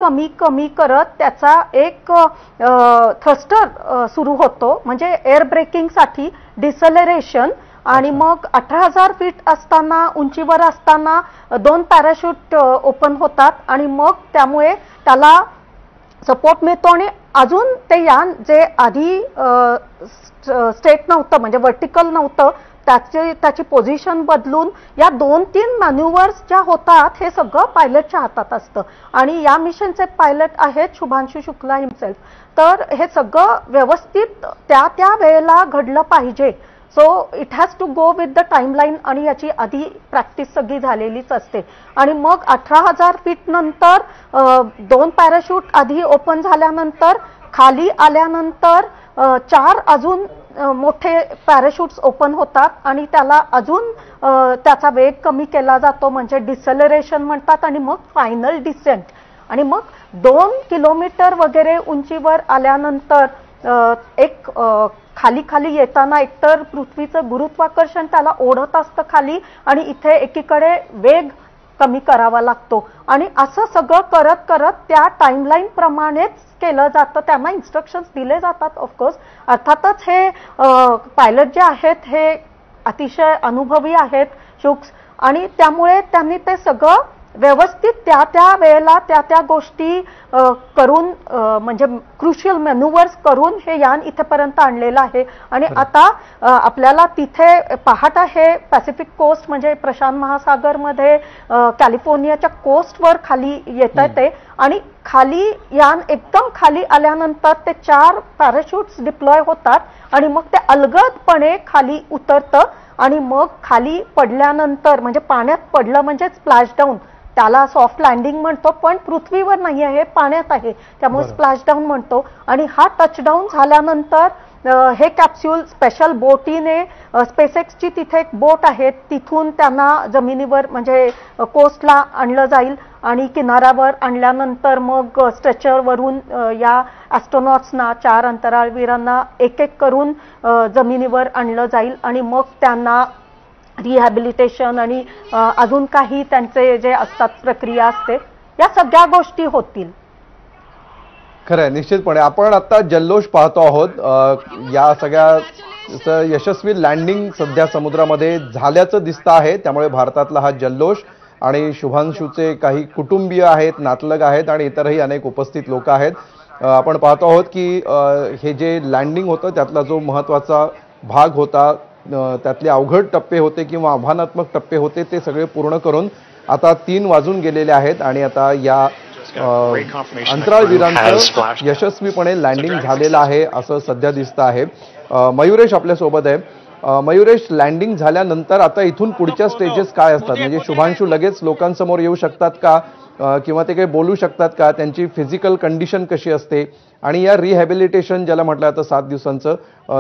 कमी कमी करत त्याचा एक थ्रस्टर सुरू होतो, म्हणजे एअर ब्रेकिंगसाठी डिसेलरेशन. आणि मग 18,000 फीट असताना, उंचीवर असताना 2 पॅराशूट ओपन होतात आणि मग त्यामुळे त्याला सपोर्ट मिळतो. आणि अजून ते यान जे आधी स्ट्रेट नव्हतं, म्हणजे व्हर्टिकल नव्हतं, त्याची पोझिशन बदलून या 2-3 मॅन्युव्हर्स ज्या होतात हे सगळं पायलटच्या हातात असतं. आणि या मिशनचे पायलट आहेत शुभांशु शुक्ला हिमसेल्फ. तर हे सगळं व्यवस्थित त्या वेळेला घडलं पाहिजे. So it has to go with the timeline. आणि याची आधी प्रॅक्टिस सगळी झालेलीच असते. आणि मग 18,000 फीट नंतर 2 पॅराशूट आधी ओपन झाल्यानंतर, खाली आल्यानंतर 4 अजून मोठे पॅराशूट्स ओपन होतात आणि त्याला अजून त्याचा वेग कमी केला जातो, म्हणजे डिसेलरेशन म्हणतात. आणि मग फायनल डिसेंट. आणि मग 2 किलोमीटर वगैरे उंचीवर आल्यानंतर एक खाली खाली येताना एकतर पृथ्वीचं गुरुत्वाकर्षण त्याला ओढत असतं खाली, आणि इथे एकीकडे वेग कमी करावा लागतो. आणि असं सगळं करत करत त्या टाइमलाईन प्रमाणेच केलं जातं. त्यांना इन्स्ट्रक्शन्स दिले जातात ऑफकोर्स. अर्थातच हे पायलट जे आहेत हे अतिशय अनुभवी आहेत शुक्स, आणि त्यामुळे त्यांनी ते सगळं व्यवस्थित त्या वेळेला त्या गोष्टी करून, म्हणजे क्रुशियल मॅन्युव्हर्स करून हे यान इथेपर्यंत आणलेलं आहे. आणि आता आपल्याला तिथे पहाट आहे, पॅसिफिक कोस्ट म्हणजे प्रशांत महासागरमध्ये कॅलिफोर्नियाच्या कोस्टवर खाली येत आहे. आणि खाली यान एकदम खाली आल्यानंतर ते 4 पॅराशूट्स डिप्लॉय होतात आणि मग ते अलगदपणे खाली उतरतं. आणि मग खाली पडल्यानंतर, म्हणजे पाण्यात पडलं म्हणजे स्प्लॅश डाऊन, त्याला सॉफ्ट लँडिंग म्हणतो, पण पृथ्वीवर नाही आहे, पाण्यात आहे, त्यामुळे स्प्लॅश डाऊन म्हणतो. आणि हा टचडाऊन झाल्यानंतर हे कॅप्सूल स्पेशल बोटीने, स्पेसएक्सची तिथे एक बोट आहे, तिथून त्यांना जमिनीवर म्हणजे कोस्टला आणलं जाईल. आणि किनाऱ्यावर आणल्यानंतर मग स्ट्रेचरवरून या ॲस्ट्रोनॉट्सना, 4 अंतराळवीरांना एक एक करून जमिनीवर आणलं जाईल. आणि मग त्यांना रिहॅबिलिटेशन आणि अजून काही त्यांचे जे असतात प्रक्रिया असते, या सगळ्या गोष्टी होतील. खरंय, निश्चितपणे आपण आता जल्लोष पाहतो आहोत. या सगळ्या यशस्वी लँडिंग सध्या समुद्रामध्ये झाल्याचं दिसतं आहे, त्यामुळे भारतातला हा जल्लोष. आणि शुभांशूचे काही कुटुंबीय आहेत, नातलग आहेत आणि इतरही अनेक उपस्थित लोक आहेत. आपण पाहतो आहोत की हे जे लँडिंग होतं त्यातला जो महत्त्वाचा भाग होता, त्यातले अवघड टप्पे होते किंवा आव्हानात्मक टप्पे होते, ते सगळे पूर्ण करून आता 3 वाजून गेलेले आहेत. आणि आता या अंतराळवीरांचं यशस्वीपणे लँडिंग झालेलं आहे असं सध्या दिसतं आहे. मयुरेश आपल्यासोबत आहे. मयुरेश, लँडिंग झाल्यानंतर आता इथून पुढच्या स्टेजेस काय असतात? म्हणजे शुभांशू लगेच लोकांसमोर येऊ शकतात का, किंवा ते काही बोलू शकतात का? त्यांची फिजिकल कंडिशन कशी असते? आणि या रिहॅबिलिटेशन ज्याला म्हटलं आता 7 दिवसांचं